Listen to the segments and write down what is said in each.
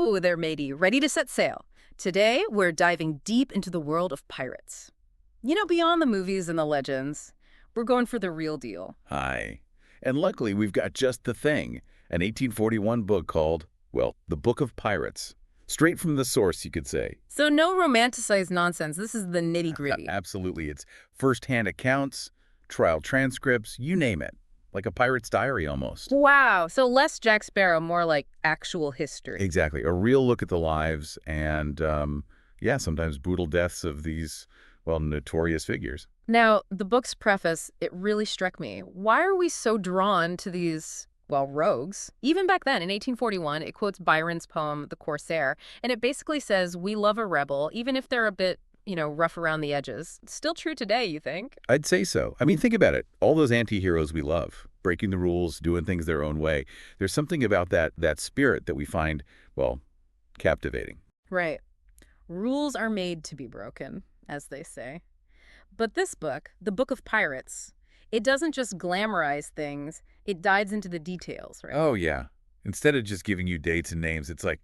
Whoa there, matey. Ready to set sail. Today, we're diving deep into the world of pirates. You know, beyond the movies and the legends, we're going for the real deal. Hi. And luckily, we've got just the thing, an 1841 book called, well, The Book of Pirates. Straight from the source, you could say. So no romanticized nonsense. This is the nitty-gritty. Absolutely. It's first-hand accounts, trial transcripts, you name it. Like a pirate's diary, almost. Wow. So less Jack Sparrow, more like actual history. Exactly. A real look at the lives and, yeah, sometimes brutal deaths of these, well, notorious figures. Now, the book's preface, it really struck me. Why are we so drawn to these, well, rogues? Even back then, in 1841, it quotes Byron's poem, The Corsair, and it basically says, we love a rebel, even if they're a bit, rough around the edges. Still true today, you think? I'd say so. I mean, think about it. All those anti-heroes we love, breaking the rules, doing things their own way. There's something about that spirit that we find, well, captivating. Right. Rules are made to be broken, as they say. But this book, The Book of Pirates, it doesn't just glamorize things, it dives into the details, right? Oh, yeah. Instead of just giving you dates and names, it's like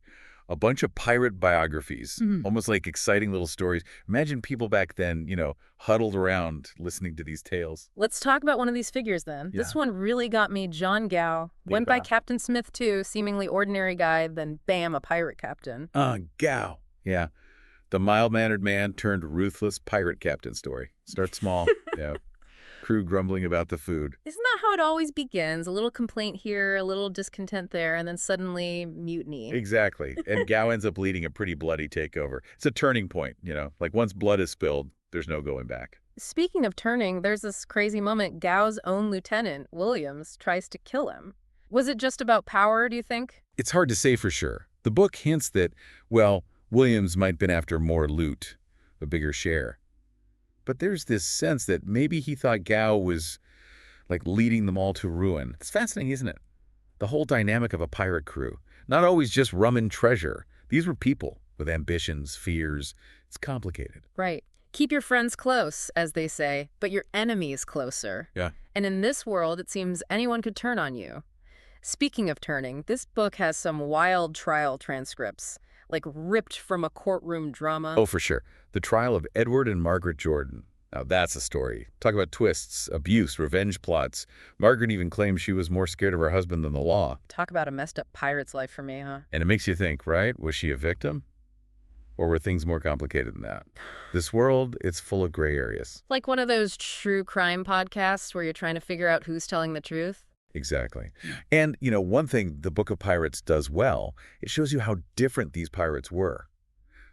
a bunch of pirate biographies, almost like exciting little stories. Imagine people back then, huddled around listening to these tales. Let's talk about one of these figures then. Yeah. This one really got me. John Gow. Went by Captain Smith too, seemingly ordinary guy, then bam, a pirate captain. Gow. Yeah. The mild-mannered man turned ruthless pirate captain story. Start small. Yeah. Crew grumbling about the food. Isn't that how it always begins? A little complaint here, a little discontent there, and then suddenly mutiny. Exactly. And Gow ends up leading a pretty bloody takeover. It's a turning point, like once blood is spilled, there's no going back. Speaking of turning, there's this crazy moment. Gow's own lieutenant, Williams, tries to kill him. Was it just about power, do you think? It's hard to say for sure. The book hints that, well, Williams might have been after more loot, a bigger share. But there's this sense that maybe he thought Gow was, like, leading them all to ruin. It's fascinating, isn't it? The whole dynamic of a pirate crew. Not always just rum and treasure. These were people with ambitions, fears. It's complicated. Right. Keep your friends close, as they say, but your enemies closer. Yeah. And in this world, it seems anyone could turn on you. Speaking of turning, this book has some wild trial transcripts, like ripped from a courtroom drama. Oh, for sure. The trial of Edward and Margaret Jordan. Now, that's a story. Talk about twists, abuse, revenge plots. Margaret even claims she was more scared of her husband than the law. Talk about a messed up pirate's life for me, huh? And it makes you think, right? Was she a victim? Or were things more complicated than that? This world, it's full of gray areas. Like one of those true crime podcasts where you're trying to figure out who's telling the truth? Exactly. And, one thing the Book of Pirates does well, it shows you how different these pirates were.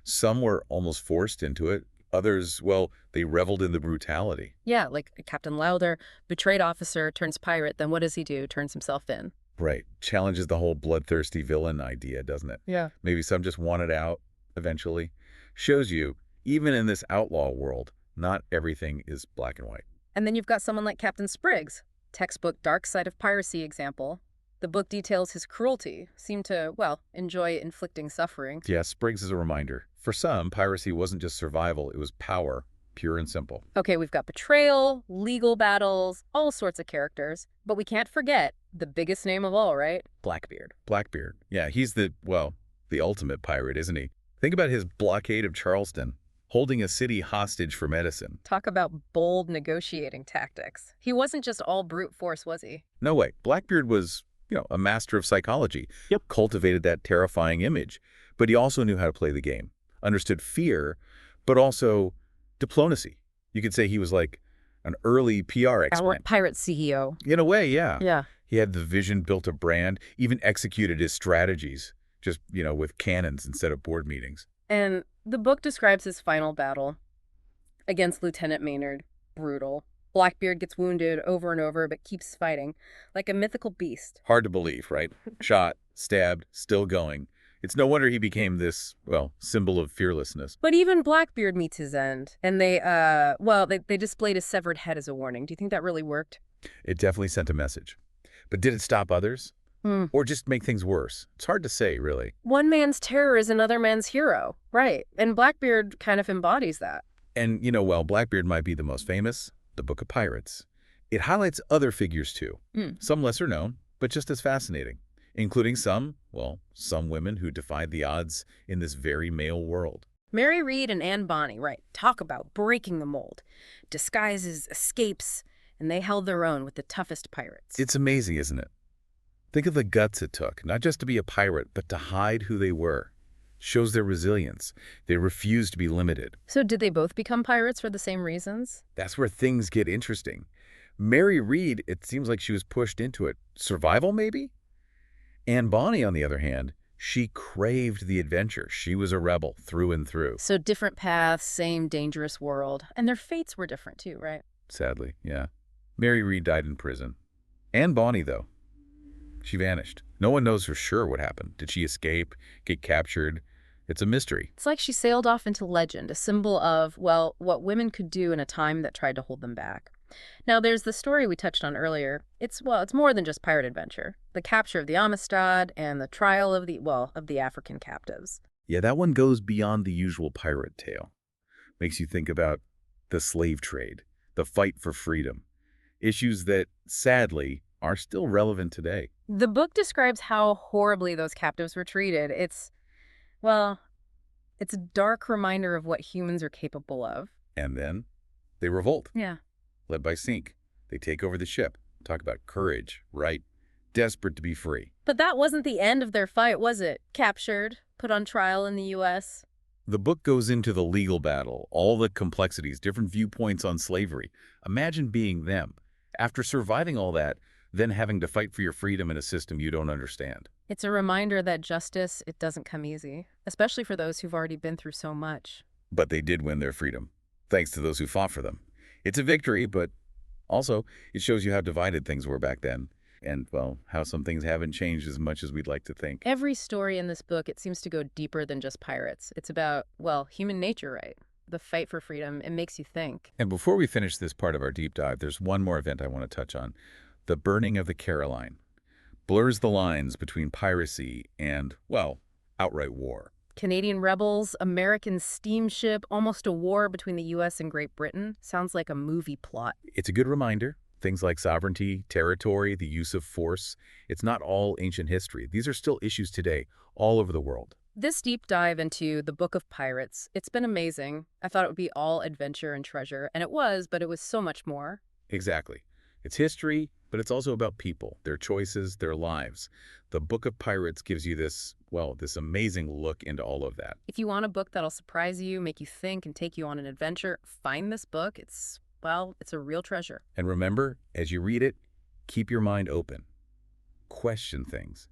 Some were almost forced into it. Others, well, they reveled in the brutality. Yeah, like Captain Lowther, betrayed officer, turns pirate, then what does he do? Turns himself in. Right. Challenges the whole bloodthirsty villain idea, doesn't it? Yeah. Maybe some just wanted out eventually. Shows you, even in this outlaw world, not everything is black and white. And then you've got someone like Captain Spriggs, textbook dark side of piracy example. The book details his cruelty, seemed to, well, enjoy inflicting suffering. Yeah, Spriggs is a reminder. For some, piracy wasn't just survival, it was power, pure and simple. Okay, we've got betrayal, legal battles, all sorts of characters. But we can't forget the biggest name of all, right? Blackbeard. Blackbeard. Yeah, he's the ultimate pirate, isn't he? Think about his blockade of Charleston, holding a city hostage for medicine. Talk about bold negotiating tactics. He wasn't just all brute force, was he? No way. Blackbeard was, a master of psychology. Yep. Cultivated that terrifying image. But he also knew how to play the game. Understood fear, but also diplomacy. You could say he was like an early PR expert. Our pirate CEO. In a way, yeah. Yeah. He had the vision, built a brand, even executed his strategies, just, with cannons instead of board meetings. And the book describes his final battle against Lieutenant Maynard. Brutal. Blackbeard gets wounded over and over, but keeps fighting, like a mythical beast. Hard to believe, right? Shot, stabbed, still going. It's no wonder he became this, symbol of fearlessness. But even Blackbeard meets his end, and they displayed his severed head as a warning. Do you think that really worked? It definitely sent a message. But did it stop others? Or just make things worse? It's hard to say, really. One man's terror is another man's hero. Right. And Blackbeard kind of embodies that. And, Blackbeard might be the most famous, the Book of Pirates. It highlights other figures, too. Some lesser known, but just as fascinating. including some, well, some women who defied the odds in this very male world. Mary Read and Anne Bonney, right, talk about breaking the mold. Disguises, escapes, and they held their own with the toughest pirates. It's amazing, isn't it? Think of the guts it took, not just to be a pirate, but to hide who they were. Shows their resilience. They refused to be limited. So did they both become pirates for the same reasons? That's where things get interesting. Mary Read, it seems like she was pushed into it. Survival, maybe? Anne Bonny, on the other hand, she craved the adventure. She was a rebel through and through. So different paths, same dangerous world. And their fates were different too, right? Sadly, yeah. Mary Read died in prison. Anne Bonny, though, she vanished. No one knows for sure what happened. Did she escape, get captured? It's a mystery. It's like she sailed off into legend, a symbol of, well, what women could do in a time that tried to hold them back. Now, there's the story we touched on earlier. It's more than just pirate adventure. The capture of the Amistad and the trial of the African captives. Yeah, that one goes beyond the usual pirate tale. Makes you think about the slave trade, the fight for freedom. Issues that, sadly, are still relevant today. The book describes how horribly those captives were treated. It's a dark reminder of what humans are capable of. And then they revolt. Yeah. Led by Sink. They take over the ship. Talk about courage, right? Desperate to be free. But that wasn't the end of their fight, was it? Captured, put on trial in the U.S. The book goes into the legal battle, all the complexities, different viewpoints on slavery. Imagine being them. After surviving all that, then having to fight for your freedom in a system you don't understand. It's a reminder that justice, it doesn't come easy, especially for those who've already been through so much. But they did win their freedom, thanks to those who fought for them. It's a victory, but also it shows you how divided things were back then. And, well, how some things haven't changed as much as we'd like to think. Every story in this book, it seems to go deeper than just pirates. It's about, well, human nature, right? The fight for freedom. It makes you think. And before we finish this part of our deep dive, there's one more event I want to touch on. The burning of the Caroline blurs the lines between piracy and, well, outright war. Canadian rebels, American steamship, almost a war between the U.S. and Great Britain. Sounds like a movie plot. It's a good reminder. Things like sovereignty, territory, the use of force. It's not all ancient history. These are still issues today, all over the world. This deep dive into the Book of Pirates, it's been amazing. I thought it would be all adventure and treasure, and it was, but it was so much more. Exactly. It's history, but it's also about people, their choices, their lives. The Book of Pirates gives you this, well, this amazing look into all of that. If you want a book that'll surprise you, make you think, and take you on an adventure, find this book. It's a real treasure. And remember, as you read it, keep your mind open. Question things.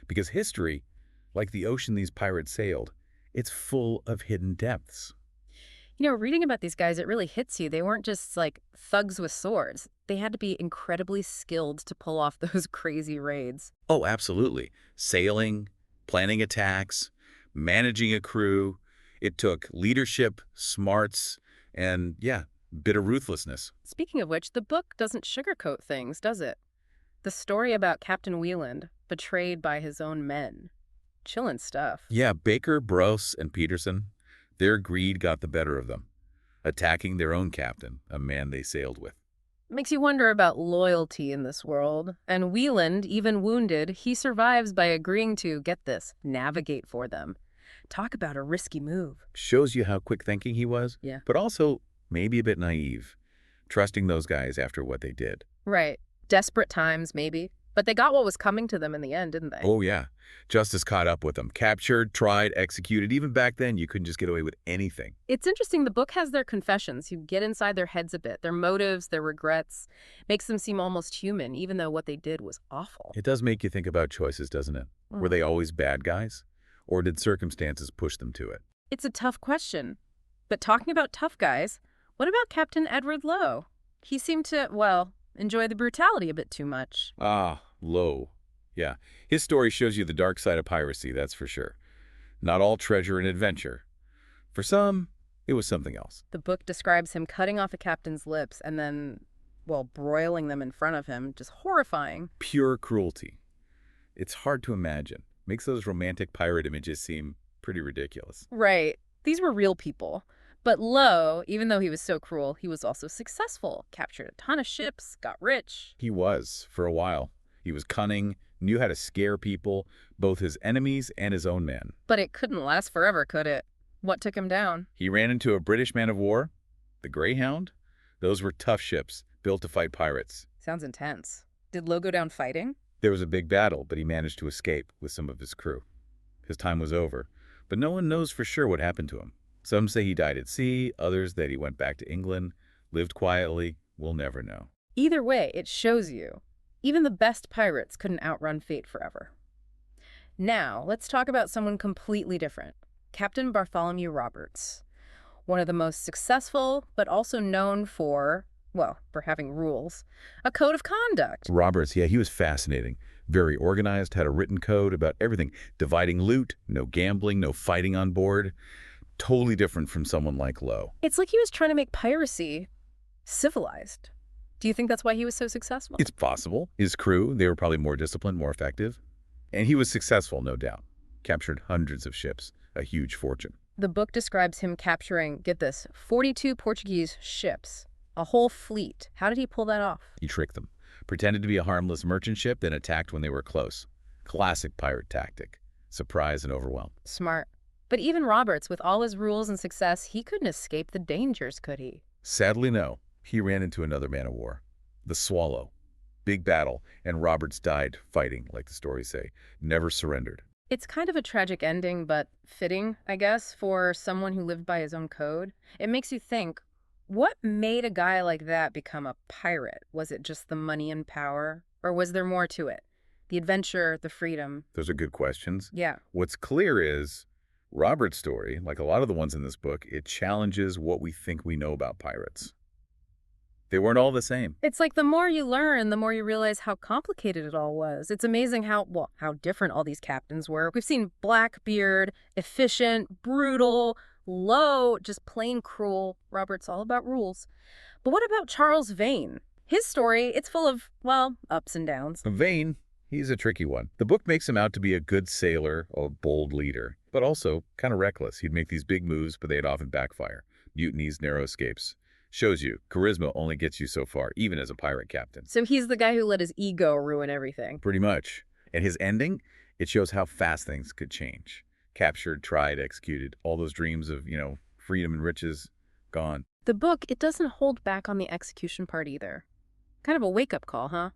Because history, like the ocean these pirates sailed, it's full of hidden depths. You know, reading about these guys, it really hits you. They weren't just like thugs with swords. They had to be incredibly skilled to pull off those crazy raids. Oh, absolutely. Sailing, planning attacks, managing a crew. It took leadership, smarts, and, yeah, bit of ruthlessness. Speaking of which, the book doesn't sugarcoat things, does it? The story about Captain Wieland, betrayed by his own men. Chillin' stuff. Yeah, Baker, Brose, and Peterson, their greed got the better of them, attacking their own captain, a man they sailed with. Makes you wonder about loyalty in this world. And Wieland, even wounded, he survives by agreeing to, get this, navigate for them. Talk about a risky move. Shows you how quick thinking he was, Yeah. but also maybe a bit naive, trusting those guys after what they did. Right. Desperate times, maybe. But they got what was coming to them in the end, didn't they? Oh, yeah. Justice caught up with them. Captured, tried, executed. Even back then, you couldn't just get away with anything. It's interesting. The book has their confessions. You get inside their heads a bit. Their motives, their regrets. Makes them seem almost human, even though what they did was awful. It does make you think about choices, doesn't it? Were they always bad guys? Or did circumstances push them to it? It's a tough question. But talking about tough guys, what about Captain Edward Lowe? He seemed to, well, enjoy the brutality a bit too much. Ah, Lowe. Yeah, his story shows you the dark side of piracy, that's for sure. Not all treasure and adventure. For some, it was something else. The book describes him cutting off a captain's lips and then, well, broiling them in front of him. Just horrifying. Pure cruelty. It's hard to imagine. Makes those romantic pirate images seem pretty ridiculous. Right. These were real people. But Lowe, even though he was so cruel, he was also successful. Captured a ton of ships, got rich. He was, for a while. He was cunning, knew how to scare people, both his enemies and his own men. But it couldn't last forever, could it? What took him down? He ran into a British man of war, the Greyhound. Those were tough ships, built to fight pirates. Sounds intense. Did Lo go down fighting? There was a big battle, but he managed to escape with some of his crew. His time was over, but no one knows for sure what happened to him. Some say he died at sea, others that he went back to England, lived quietly. We'll never know. Either way, it shows you. Even the best pirates couldn't outrun fate forever. Now, let's talk about someone completely different. Captain Bartholomew Roberts. One of the most successful, but also known for, well, for having rules. A code of conduct. Roberts, yeah, he was fascinating. Very organized, had a written code about everything. Dividing loot, no gambling, no fighting on board. Totally different from someone like Lo. It's like he was trying to make piracy civilized. Do you think that's why he was so successful? It's possible. His crew, they were probably more disciplined, more effective. And he was successful, no doubt. Captured hundreds of ships, a huge fortune. The book describes him capturing, get this, 42 Portuguese ships, a whole fleet. How did he pull that off? He tricked them. Pretended to be a harmless merchant ship, then attacked when they were close. Classic pirate tactic. Surprise and overwhelm. Smart. But even Roberts, with all his rules and success, he couldn't escape the dangers, could he? Sadly, no. He ran into another man of war. The Swallow. Big battle, and Roberts died fighting, like the stories say. Never surrendered. It's kind of a tragic ending, but fitting, I guess, for someone who lived by his own code. It makes you think, what made a guy like that become a pirate? Was it just the money and power? Or was there more to it? The adventure, the freedom? Those are good questions. Yeah. What's clear is Robert's story, like a lot of the ones in this book, it challenges what we think we know about pirates. They weren't all the same. It's like the more you learn, the more you realize how complicated it all was. It's amazing how different all these captains were. We've seen Blackbeard, efficient, brutal, Lo, just plain cruel. Robert's all about rules. But what about Charles Vane? His story, it's full of, well, ups and downs. Vane, he's a tricky one. The book makes him out to be a good sailor, a bold leader, but also kind of reckless. He'd make these big moves, but they'd often backfire. Mutinies, narrow escapes. Shows you, charisma only gets you so far, even as a pirate captain. So he's the guy who let his ego ruin everything. Pretty much. And his ending, it shows how fast things could change. Captured, tried, executed. All those dreams of, freedom and riches, gone. The book, it doesn't hold back on the execution part either. Kind of a wake-up call, huh?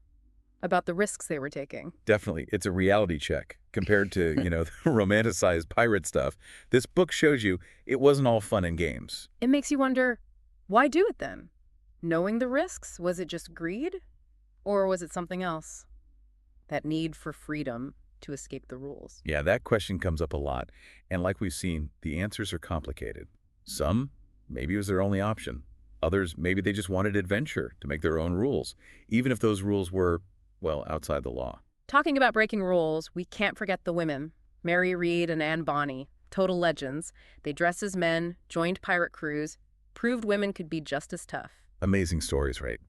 About the risks they were taking. Definitely. It's a reality check. Compared to, the romanticized pirate stuff, this book shows you it wasn't all fun and games. It makes you wonder, why do it then? Knowing the risks? Was it just greed? Or was it something else? That need for freedom to escape the rules. Yeah, that question comes up a lot. And like we've seen, the answers are complicated. Some, maybe it was their only option. Others, maybe they just wanted adventure to make their own rules, even if those rules were, well, outside the law. Talking about breaking rules, we can't forget the women. Mary Read and Anne Bonney, total legends. They dressed as men, joined pirate crews, proved women could be just as tough. Amazing stories, right?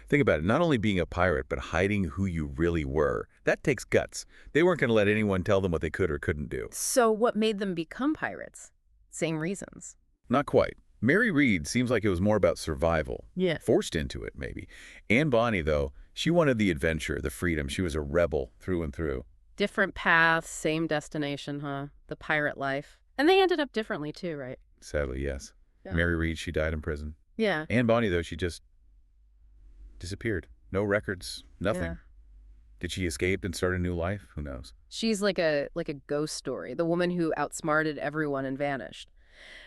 Think about it. Not only being a pirate, but hiding who you really were. That takes guts. They weren't going to let anyone tell them what they could or couldn't do. So what made them become pirates? Same reasons. Not quite. Mary Read seems like it was more about survival. Yeah. Forced into it, maybe. Anne Bonney, though, she wanted the adventure, the freedom. She was a rebel through and through. Different paths, same destination, huh? The pirate life. And they ended up differently too, right? Sadly, yes. Yeah. Mary Read, she died in prison. Yeah. Anne Bonney, though, she just disappeared. No records, nothing. Yeah. Did she escape and start a new life? Who knows? She's like a ghost story, the woman who outsmarted everyone and vanished.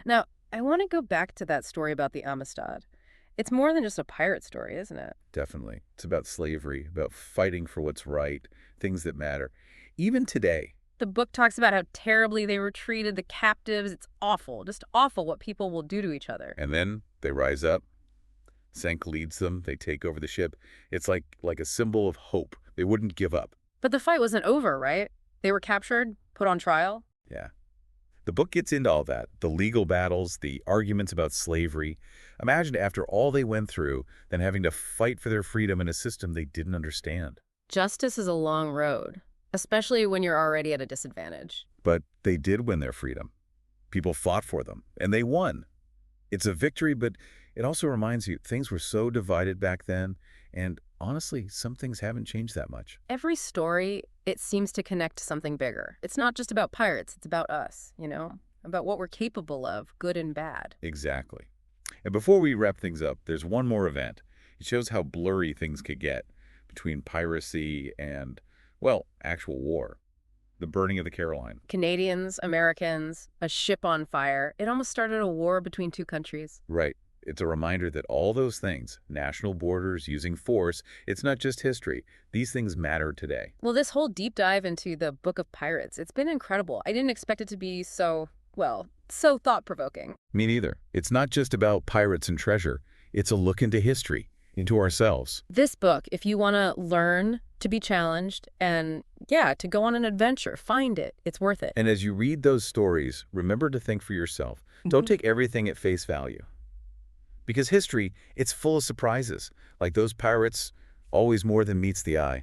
Now, I want to go back to that story about the Amistad. It's more than just a pirate story, isn't it? Definitely. It's about slavery, about fighting for what's right, things that matter. Even today. The book talks about how terribly they were treated, the captives. It's awful, just awful what people will do to each other. And then they rise up. Senk leads them. They take over the ship. It's like a symbol of hope. They wouldn't give up. But the fight wasn't over, right? They were captured, put on trial. Yeah. The book gets into all that, the legal battles, the arguments about slavery. Imagine after all they went through, then having to fight for their freedom in a system they didn't understand. Justice is a long road, especially when you're already at a disadvantage. But they did win their freedom. People fought for them, and they won. It's a victory, but it also reminds you things were so divided back then, and honestly, some things haven't changed that much. Every story, it seems to connect to something bigger. It's not just about pirates, it's about us, about what we're capable of, good and bad. Exactly. And before we wrap things up, there's one more event. It shows how blurry things could get between piracy and, well, actual war. The burning of the Caroline. Canadians, Americans, a ship on fire. It almost started a war between two countries. Right. It's a reminder that all those things, national borders, using force, it's not just history. These things matter today. Well, this whole deep dive into the Book of Pirates, it's been incredible. I didn't expect it to be so thought-provoking. Me neither. It's not just about pirates and treasure. It's a look into history, into ourselves. This book, if you want to learn, to be challenged, and yeah, to go on an adventure, find it. It's worth it. And as you read those stories, remember to think for yourself. Don't take everything at face value. Because history, it's full of surprises. Like those pirates, always more than meets the eye.